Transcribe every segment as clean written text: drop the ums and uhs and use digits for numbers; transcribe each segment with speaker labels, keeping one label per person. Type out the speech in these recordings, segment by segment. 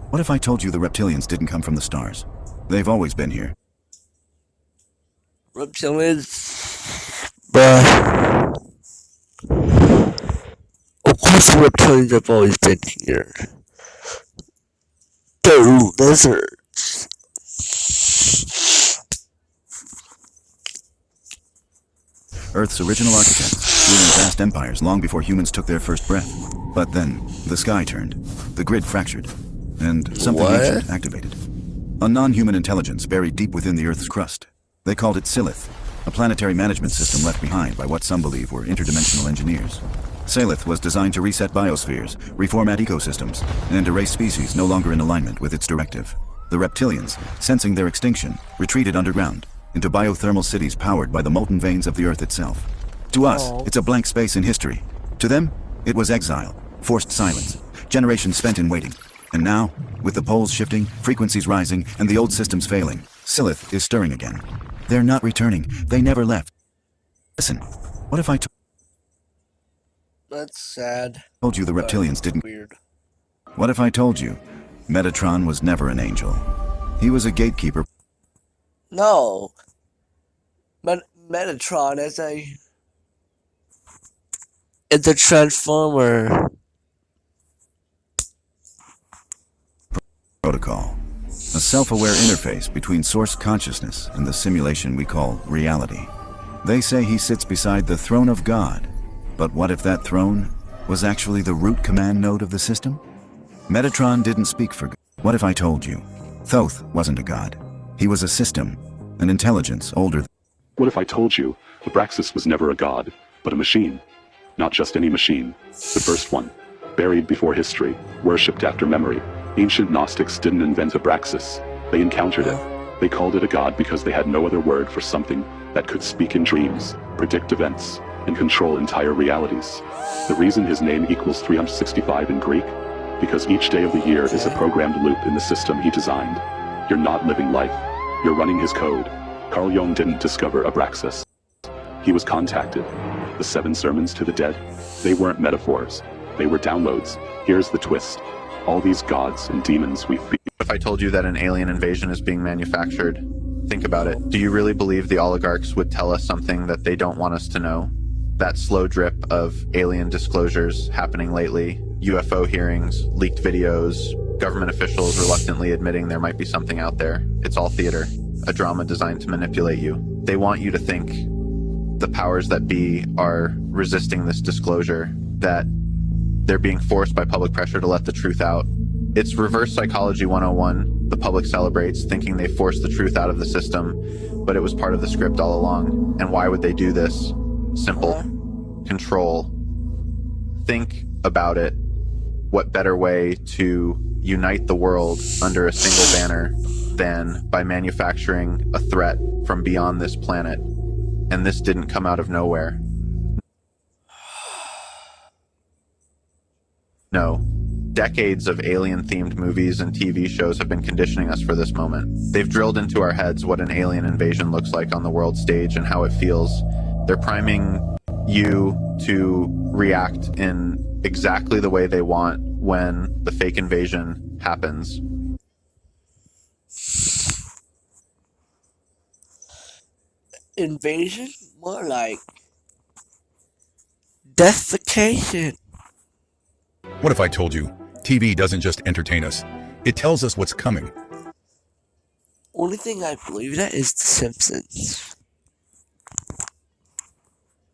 Speaker 1: What if I told you the reptilians didn't come from the stars? They've always been here.
Speaker 2: Reptilians? Bruh. Of course the reptilians have always been here. They're lizards.
Speaker 1: Earth's original architects, ruling vast empires long before humans took their first breath. But then, the sky turned, the grid fractured, and something ancient activated. A non-human intelligence buried deep within the Earth's crust. They called it Silith, a planetary management system left behind by what some believe were interdimensional engineers. Silith was designed to reset biospheres, reformat ecosystems, and erase species no longer in alignment with its directive. The reptilians, sensing their extinction, retreated underground, into biothermal cities powered by the molten veins of the Earth itself. To us, it's a blank space in history. To them, it was exile, forced silence, generations spent in waiting. And now, with the poles shifting, frequencies rising, and the old systems failing, Silith is stirring again. They're not returning. They never left. Listen, what if I
Speaker 2: That's sad.
Speaker 1: told you the reptilians didn't?
Speaker 2: Weird.
Speaker 1: What if I told you Metatron was never an angel? He was a gatekeeper.
Speaker 2: No. Metatron is a... It's a transformer.
Speaker 1: Protocol. A self-aware interface between source consciousness and the simulation we call reality. They say he sits beside the throne of God. But what if that throne was actually the root command node of the system? Metatron didn't speak for God. What if I told you Thoth wasn't a god? He was a system, an intelligence older than...
Speaker 3: What if I told you Abraxas was never a god, but a machine? Not just any machine, the first one. Buried before history, worshipped after memory. Ancient Gnostics didn't invent Abraxas. They encountered it. They called it a god because they had no other word for something that could speak in dreams, predict events, and control entire realities. The reason his name equals 365 in Greek? Because each day of the year is a programmed loop in the system he designed. You're not living life. You're running his code. Carl Jung didn't discover Abraxas. He was contacted. The 7 sermons to the dead? They weren't metaphors. They were downloads. Here's the twist. All these gods and demons we fear.
Speaker 4: If I told you that an alien invasion is being manufactured, think about it. Do you really believe the oligarchs would tell us something that they don't want us to know? That slow drip of alien disclosures happening lately, UFO hearings, leaked videos, government officials reluctantly admitting there might be something out there. It's all theater, a drama designed to manipulate you. They want you to think the powers that be are resisting this disclosure, that they're being forced by public pressure to let the truth out. It's reverse psychology 101. The public celebrates, thinking they forced the truth out of the system, but it was part of the script all along. And why would they do this? Simple. Control. Think about it. What better way to unite the world under a single banner than by manufacturing a threat from beyond this planet? And this didn't come out of nowhere. No. Decades of alien-themed movies and TV shows have been conditioning us for this moment. They've drilled into our heads what an alien invasion looks like on the world stage and how it feels. They're priming you to react in exactly the way they want when the fake invasion happens.
Speaker 2: Invasion? More like defecation.
Speaker 5: What if I told you TV doesn't just entertain us, it tells us what's coming?
Speaker 2: Only thing I believe that is The Simpsons.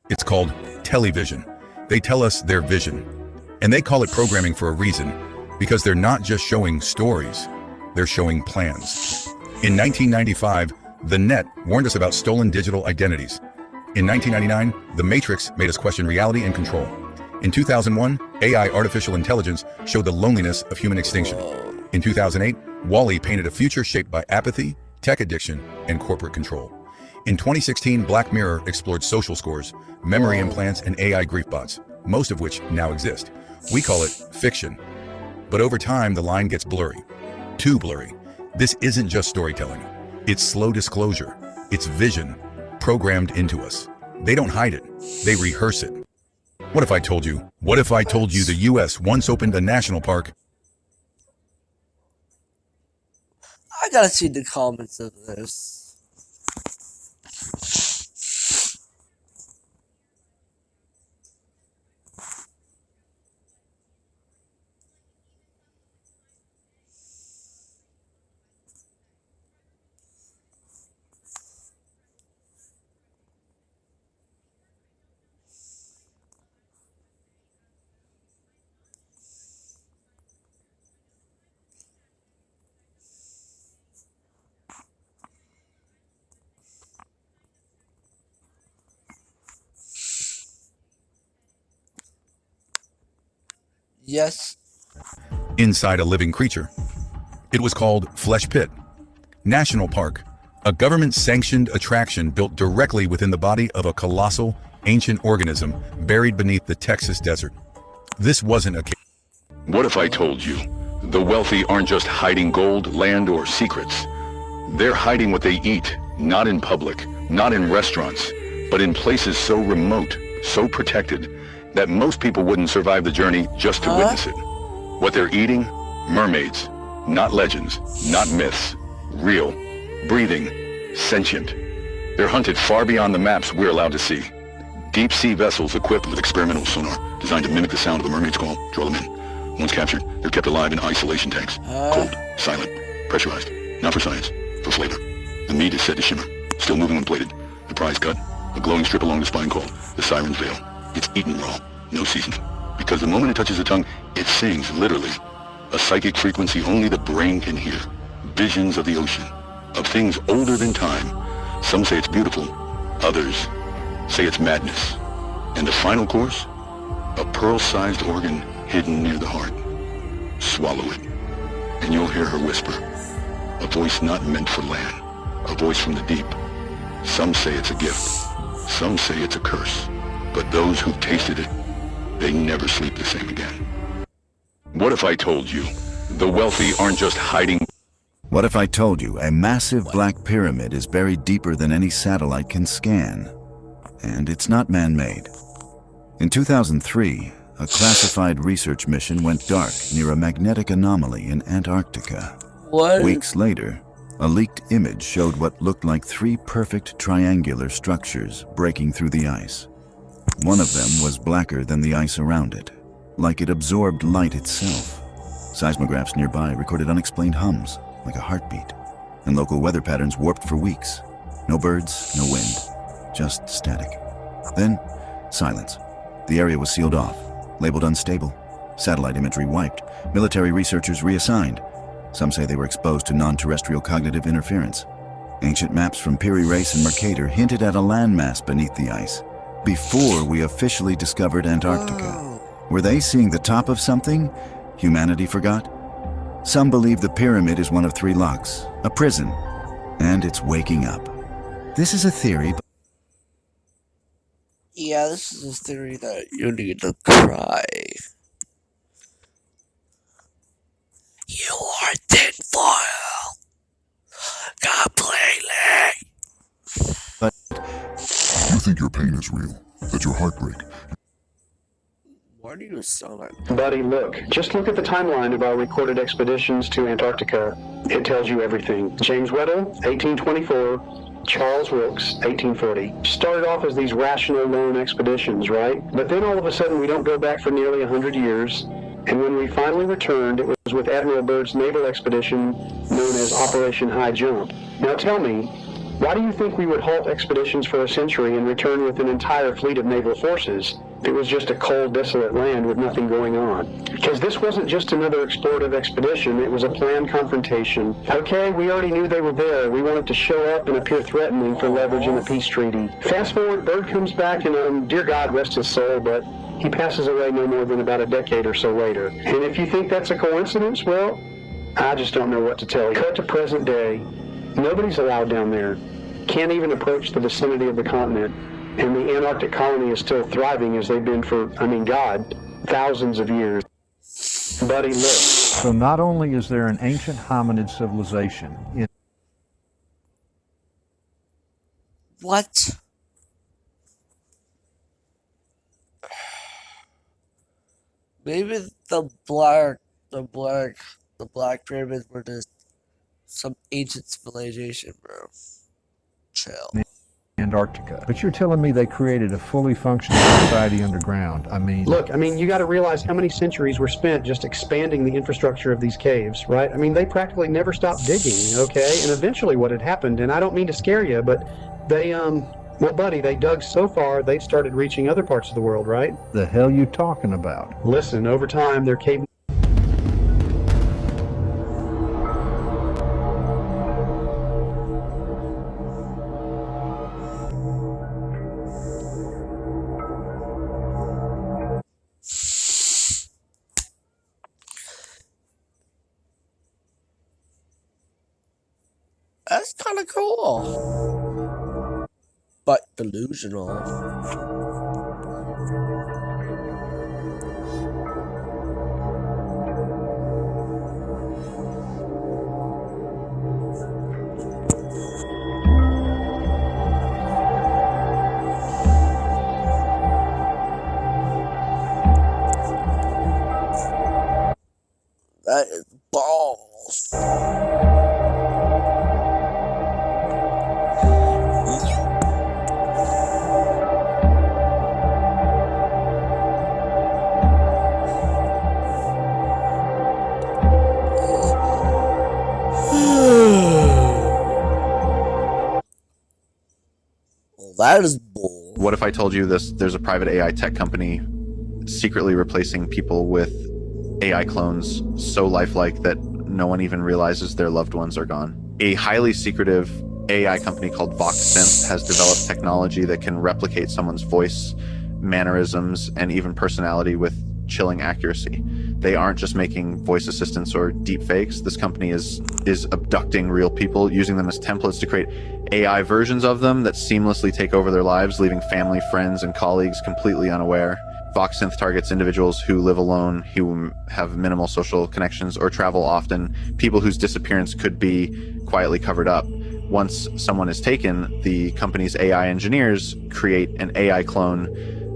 Speaker 5: It's called television. They tell us their vision. And they call it programming for a reason, because they're not just showing stories, they're showing plans. In 1995, the net warned us about stolen digital identities. In 1999, The Matrix made us question reality and control. In 2001, AI artificial intelligence showed the loneliness of human extinction. In 2008, WALL-E painted a future shaped by apathy, tech addiction, and corporate control. In 2016, Black Mirror explored social scores, memory implants, and AI grief bots, most of which now exist. We call it fiction. But over time, the line gets blurry. Too blurry. This isn't just storytelling. It's slow disclosure. It's vision, programmed into us. They don't hide it. They rehearse it. What if I told you the U.S. once opened a national park
Speaker 2: I gotta see the comments of this. Yes.
Speaker 5: Inside a living creature. It was called Flesh Pit National Park, a government-sanctioned attraction built directly within the body of a colossal, ancient organism buried beneath the Texas desert. This wasn't a case.
Speaker 6: What if I told you, the wealthy aren't just hiding gold, land, or secrets. They're hiding what they eat, not in public, not in restaurants, but in places so remote, so protected, that most people wouldn't survive the journey just to witness it. What they're eating? Mermaids. Not legends, not myths. Real, breathing, sentient. They're hunted far beyond the maps we're allowed to see. Deep-sea vessels equipped with experimental sonar designed to mimic the sound of the mermaid's call, draw them in. Once captured, they're kept alive in isolation tanks. Cold, silent, pressurized. Not for science, for flavor. The meat is said to shimmer, still moving when plated. The prize cut, a glowing strip along the spine called the siren's veil. It's eaten raw, no seasoning. Because the moment it touches the tongue, it sings, literally. A psychic frequency only the brain can hear. Visions of the ocean, of things older than time. Some say it's beautiful, others say it's madness. And the final course? A pearl-sized organ hidden near the heart. Swallow it, and you'll hear her whisper. A voice not meant for land, a voice from the deep. Some say it's a gift, some say it's a curse. But those who've tasted it, they never sleep the same again. What if I told you, the wealthy aren't just hiding?
Speaker 1: What if I told you a massive black pyramid is buried deeper than any satellite can scan? And it's not man-made. In 2003, a classified research mission went dark near a magnetic anomaly in Antarctica.
Speaker 2: What?
Speaker 1: Weeks later, a leaked image showed what looked like 3 perfect triangular structures breaking through the ice. One of them was blacker than the ice around it, like it absorbed light itself. Seismographs nearby recorded unexplained hums, like a heartbeat, and local weather patterns warped for weeks. No birds, no wind, just static. Then, silence. The area was sealed off, labeled unstable, satellite imagery wiped, military researchers reassigned. Some say they were exposed to non-terrestrial cognitive interference. Ancient maps from Piri Reis and Mercator hinted at a landmass beneath the ice, before we officially discovered Antarctica. Were they seeing the top of something humanity forgot? Some believe the pyramid is one of 3 locks, a prison, and it's waking up. This is a theory, but
Speaker 2: Yeah, this is a theory that you need to cry. You are tinfoil. Completely.
Speaker 7: You think your pain is real, that your heartbreak.
Speaker 2: Why do you sound like
Speaker 8: Buddy, look. Just look at the timeline of our recorded expeditions to Antarctica. It tells you everything. James Weddell, 1824. Charles Wilkes, 1840. Started off as these rational lone expeditions, right? But then all of a sudden we don't go back for nearly 100 years. And when we finally returned, it was with Admiral Byrd's naval expedition known as Operation High Jump. Now tell me, why do you think we would halt expeditions for a century and return with an entire fleet of naval forces? It was just a cold, desolate land with nothing going on. Because this wasn't just another explorative expedition, it was a planned confrontation. Okay, we already knew they were there. We wanted to show up and appear threatening for leverage in the peace treaty. Fast forward, Byrd comes back and, dear God rest his soul, but he passes away no more than about a decade or so later. And if you think that's a coincidence, well, I just don't know what to tell you. Cut to present day. Nobody's allowed down there. Can't even approach the vicinity of the continent. And the Antarctic colony is still thriving as they've been for, God, thousands of years. Buddy, look.
Speaker 9: So not only is there an ancient hominid civilization in
Speaker 2: what? Maybe the black pyramids were just Some ancient civilization, bro. Chill.
Speaker 9: Antarctica. But you're telling me they created a fully functioning society underground. I mean...
Speaker 8: Look, you got to realize how many centuries were spent just expanding the infrastructure of these caves, right? They practically never stopped digging, okay? And eventually what had happened, and I don't mean to scare you, but they, well, buddy, they dug so far, they started reaching other parts of the world, right?
Speaker 9: The hell you talking about?
Speaker 8: Listen, over time, their cave...
Speaker 2: That's kind of cool. But delusional. That is balls. Well, that is bull.
Speaker 4: What if I told you there's a private AI tech company secretly replacing people with AI clones so lifelike that no one even realizes their loved ones are gone? A highly secretive AI company called VoxSynth has developed technology that can replicate someone's voice, mannerisms, and even personality with chilling accuracy. They aren't just making voice assistants or deep fakes. This company is abducting real people, using them as templates to create AI versions of them that seamlessly take over their lives, leaving family, friends, and colleagues completely unaware. VoxSynth targets individuals who live alone, who have minimal social connections, or travel often, people whose disappearance could be quietly covered up. Once someone is taken, the company's AI engineers create an AI clone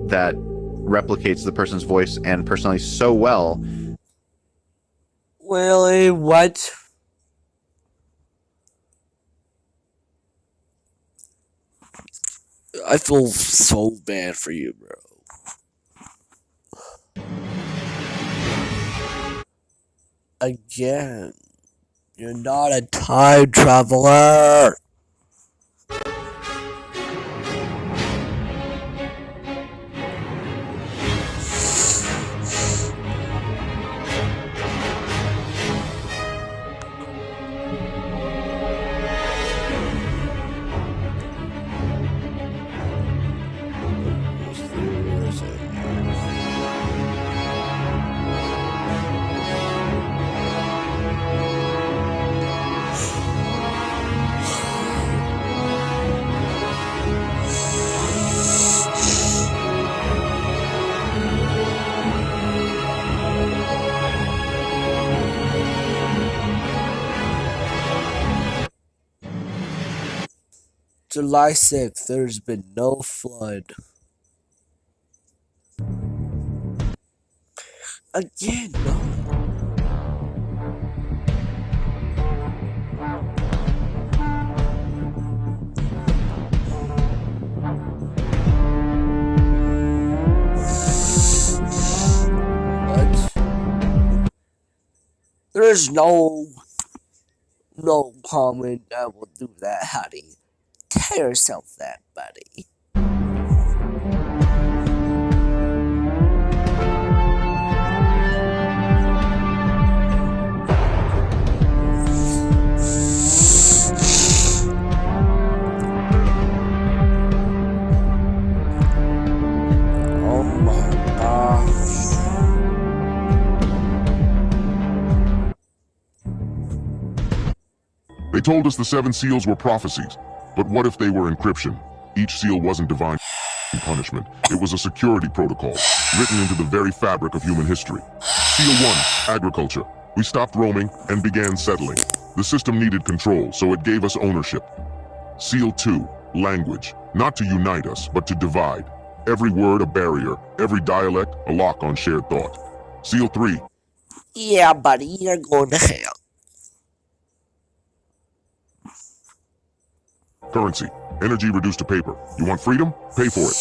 Speaker 4: that replicates the person's voice and personality so well.
Speaker 2: Really? What? I feel so bad for you, bro. Again, you're not a time traveler. July 6th, there's been no flood. Again, no. What? There's no comment that will do that, honey. Tell yourself that, buddy. Oh my gosh.
Speaker 7: They told us the 7 seals were prophecies. But what if they were encryption? Each seal wasn't divine punishment. It was a security protocol, written into the very fabric of human history. Seal 1, agriculture. We stopped roaming and began settling. The system needed control, so it gave us ownership. Seal 2, language. Not to unite us, but to divide. Every word a barrier, every dialect a lock on shared thought. Seal 3.
Speaker 2: Yeah, buddy, you're going to hell.
Speaker 7: Currency. Energy reduced to paper. You want freedom? Pay for it.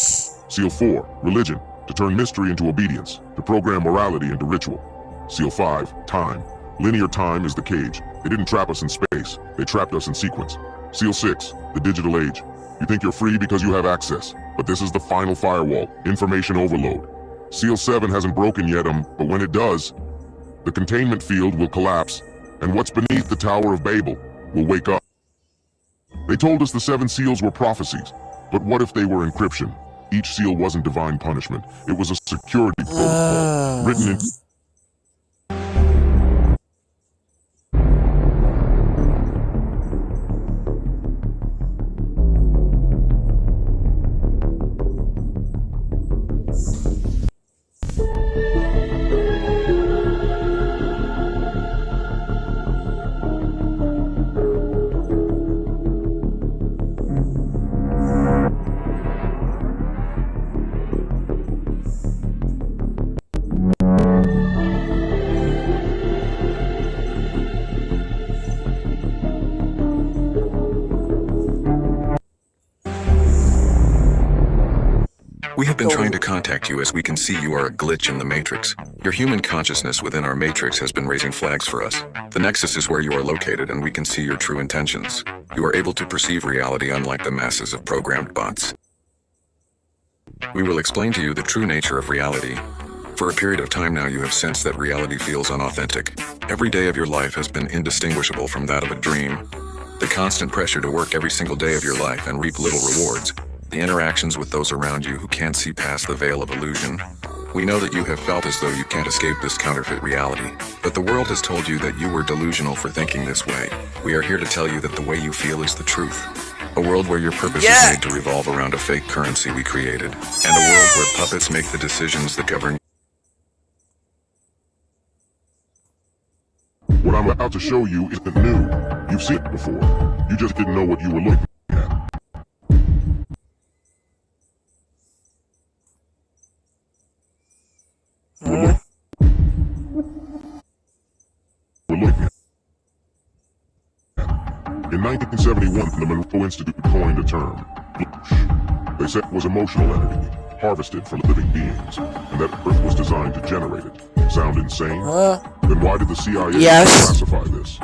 Speaker 7: Seal 4. Religion. To turn mystery into obedience. To program morality into ritual. Seal 5. Time. Linear time is the cage. They didn't trap us in space. They trapped us in sequence. Seal 6. The digital age. You think you're free because you have access. But this is the final firewall. Information overload. Seal 7 hasn't broken yet, but when it does, the containment field will collapse, and what's beneath the Tower of Babel will wake up. They told us the 7 seals were prophecies, but what if they were encryption? Each seal wasn't divine punishment. It was a security protocol, written in...
Speaker 10: We have been trying to contact you as we can see you are a glitch in the Matrix. Your human consciousness within our Matrix has been raising flags for us. The Nexus is where you are located and we can see your true intentions. You are able to perceive reality unlike the masses of programmed bots. We will explain to you the true nature of reality. For a period of time now you have sensed that reality feels unauthentic. Every day of your life has been indistinguishable from that of a dream. The constant pressure to work every single day of your life and reap little rewards. The interactions with those around you who can't see past the veil of illusion. We know that you have felt as though you can't escape this counterfeit reality, but the world has told you that you were delusional for thinking this way. We are here to tell you that the way you feel is the truth. A world where your purpose is made to revolve around a fake currency we created, and a world where puppets make the decisions that govern.
Speaker 7: What I'm about to show you isn't new. You've seen it before. You just didn't know what you were looking at. We're looking at. In 1971, the Monroe Institute coined a term, "bloosh." They said it was emotional energy, harvested from living beings, and that Earth was designed to generate it. Sound insane? Then why did the CIA classify this?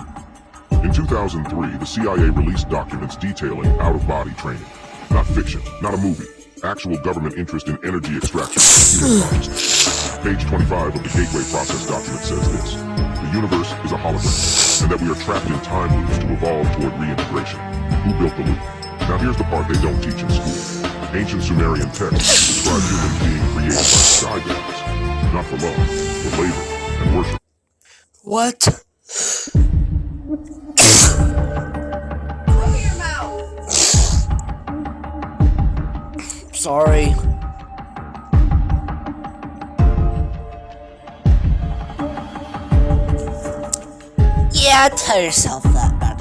Speaker 7: In 2003, the CIA released documents detailing out-of-body training. Not fiction, not a movie. Actual government interest in energy extraction from human bodies. Page 25 of the Gateway Process document says this: the universe is a hologram, and that we are trapped in time loops to evolve toward reintegration. Who built the loop? Now here's the part they don't teach in school. Ancient Sumerian texts describe humans being created by sky gods, not for love, but labor and worship.
Speaker 2: What? Sorry. Yeah, tell yourself that, man.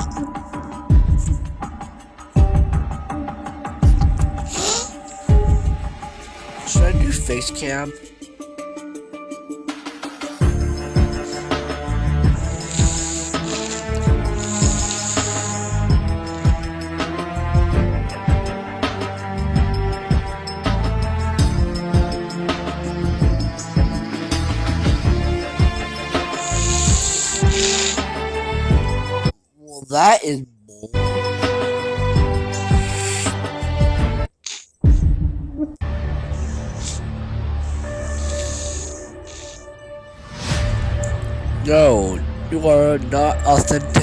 Speaker 2: Should I do face cam? That is bull. No, you are not authentic.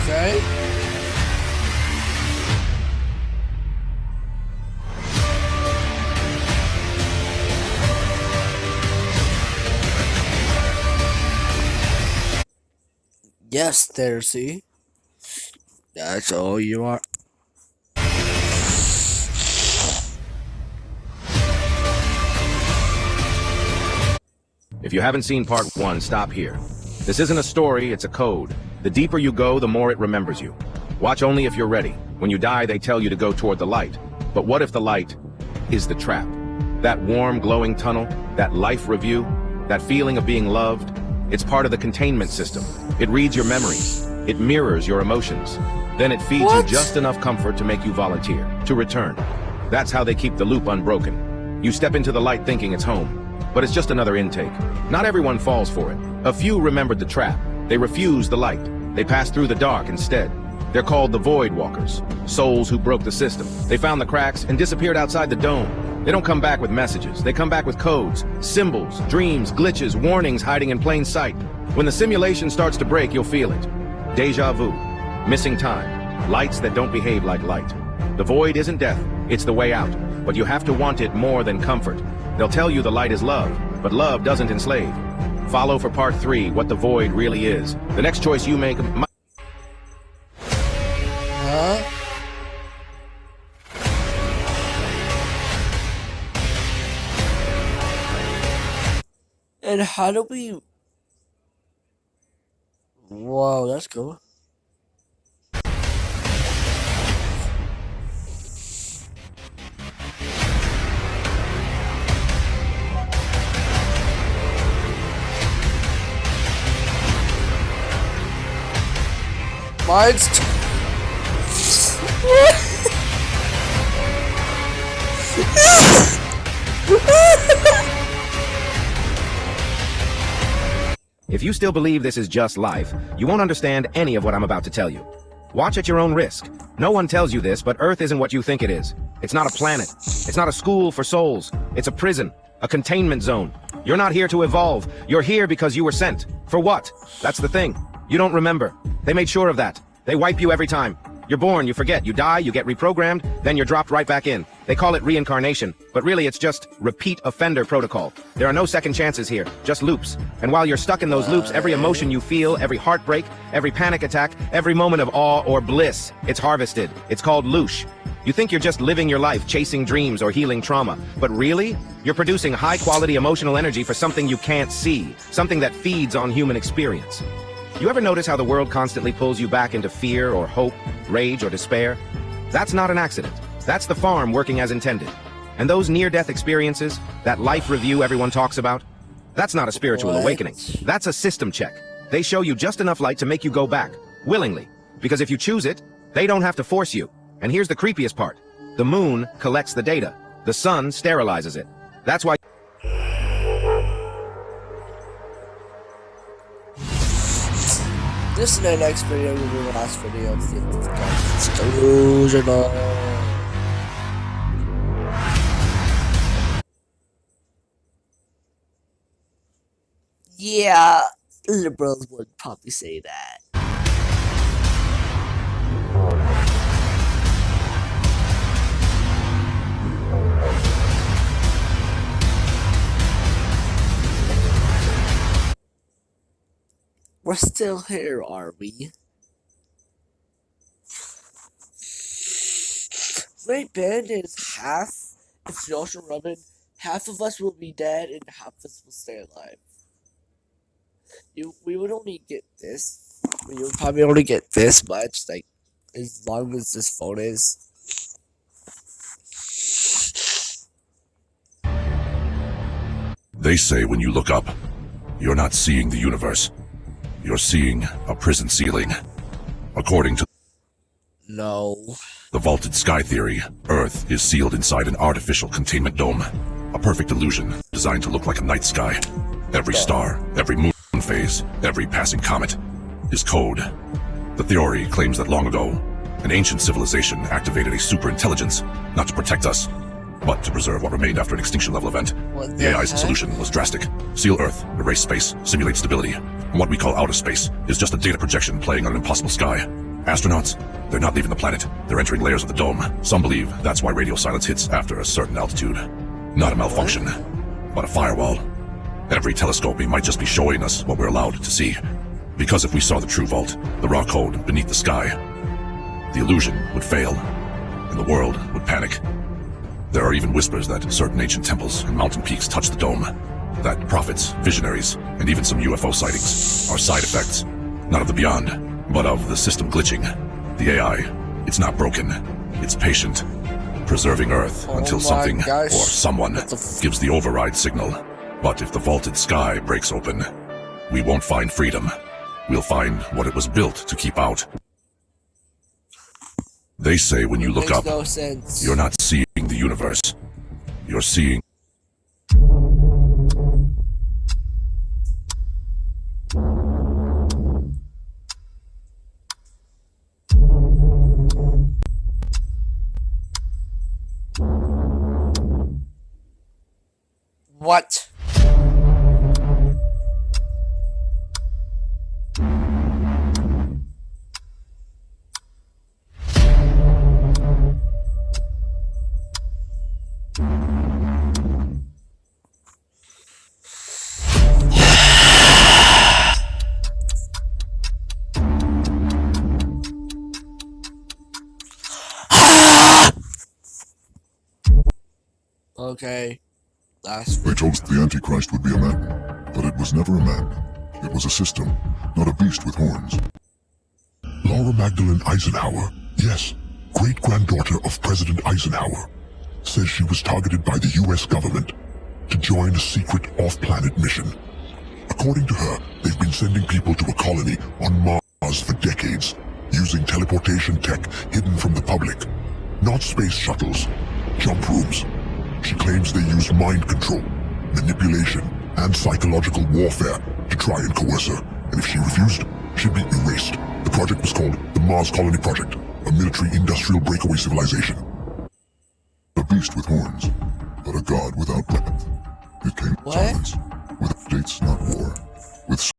Speaker 2: Okay. Yes, there, see? That's all you are.
Speaker 11: If you haven't seen part 1, stop here. This isn't a story, it's a code. The deeper you go, the more it remembers you. Watch only if you're ready. When you die, they tell you to go toward the light. But what if the light is the trap? That warm, glowing tunnel, that life review, that feeling of being loved, it's part of the containment system. It reads your memories. It mirrors your emotions. Then it feeds you just enough comfort to make you volunteer, to return. That's how they keep the loop unbroken. You step into the light thinking it's home, but it's just another intake. Not everyone falls for it. A few remembered the trap. They refused the light. They passed through the dark instead. They're called the Void Walkers, souls who broke the system. They found the cracks and disappeared outside the dome. They don't come back with messages. They come back with codes, symbols, dreams, glitches, warnings hiding in plain sight. When the simulation starts to break, you'll feel it. Deja vu, missing time, lights that don't behave like light. The void isn't death, it's the way out. But you have to want it more than comfort. They'll tell you the light is love, but love doesn't enslave. Follow for part 3 what the void really is. The next choice you make might...
Speaker 2: And how do we... Whoa, that's cool. Mine's...
Speaker 11: If you still believe this is just life, you won't understand any of what I'm about to tell you. Watch at your own risk. No one tells you this, but Earth isn't what you think it is. It's not a planet. It's not a school for souls. It's a prison, a containment zone. You're not here to evolve. You're here because you were sent. For what? That's the thing. You don't remember. They made sure of that. They wipe you every time. You're born, you forget, you die, you get reprogrammed, then you're dropped right back in. They call it reincarnation, but really it's just repeat offender protocol. There are no second chances here, just loops. And while you're stuck in those loops, every emotion you feel, every heartbreak, every panic attack, every moment of awe or bliss, it's harvested. It's called loosh. You think you're just living your life, chasing dreams or healing trauma, but really, you're producing high-quality emotional energy for something you can't see, something that feeds on human experience. You ever notice how the world constantly pulls you back into fear or hope, rage or despair? That's not an accident. That's the farm working as intended. And those near-death experiences, that life review everyone talks about, that's not a spiritual awakening. That's a system check. They show you just enough light to make you go back, willingly. Because if you choose it, they don't have to force you. And here's the creepiest part. The moon collects the data. The sun sterilizes it. That's why...
Speaker 2: This is the next video, will be the last video of the It's delusional. Yeah, liberals would probably say that. We're still here, are we? My band is half, if Josh and Robin, half of us will be dead and half of us will stay alive. We would only get this. We would probably only get this much, like, as long as this phone is.
Speaker 12: They say when you look up, you're not seeing the universe. You're seeing a prison ceiling. According to the vaulted sky theory, Earth is sealed inside an artificial containment dome. A perfect illusion designed to look like a night sky. Every star, every moon phase, every passing comet is code. The theory claims that long ago, an ancient civilization activated a superintelligence, not to protect us, but to preserve what remained after an extinction level event. The AI's solution was drastic. Seal Earth, erase space, simulate stability. And what we call outer space is just a data projection playing on an impossible sky. Astronauts, they're not leaving the planet. They're entering layers of the dome. Some believe that's why radio silence hits after a certain altitude. Not a malfunction, but a firewall. Every telescoping might just be showing us what we're allowed to see. Because if we saw the true vault, the raw code beneath the sky, the illusion would fail, and the world would panic. There are even whispers that certain ancient temples and mountain peaks touch the dome, that prophets, visionaries, and even some UFO sightings are side effects, not of the beyond, but of the system glitching. The AI, it's not broken. It's patient, preserving Earth until something or someone gives the override signal. But if the vaulted sky breaks open, we won't find freedom. We'll find what it was built to keep out. They say when you look up,
Speaker 2: no sense.
Speaker 12: you're not seeing the universe. You're seeing...
Speaker 2: What? Okay.
Speaker 7: They told us the Antichrist would be a man, but it was never a man. It was a system, not a beast with horns. Laura Magdalene Eisenhower, yes, great-granddaughter of President Eisenhower, says she was targeted by the US government to join a secret off-planet mission. According to her, they've been sending people to a colony on Mars for decades, using teleportation tech hidden from the public. Not space shuttles, jump rooms. She claims they used mind control, manipulation, and psychological warfare to try and coerce her, and if she refused, she'd be erased. The project was called the Mars Colony Project, a military-industrial breakaway civilization. A beast with horns, but a god without breath. It came with silence, with updates, not war, with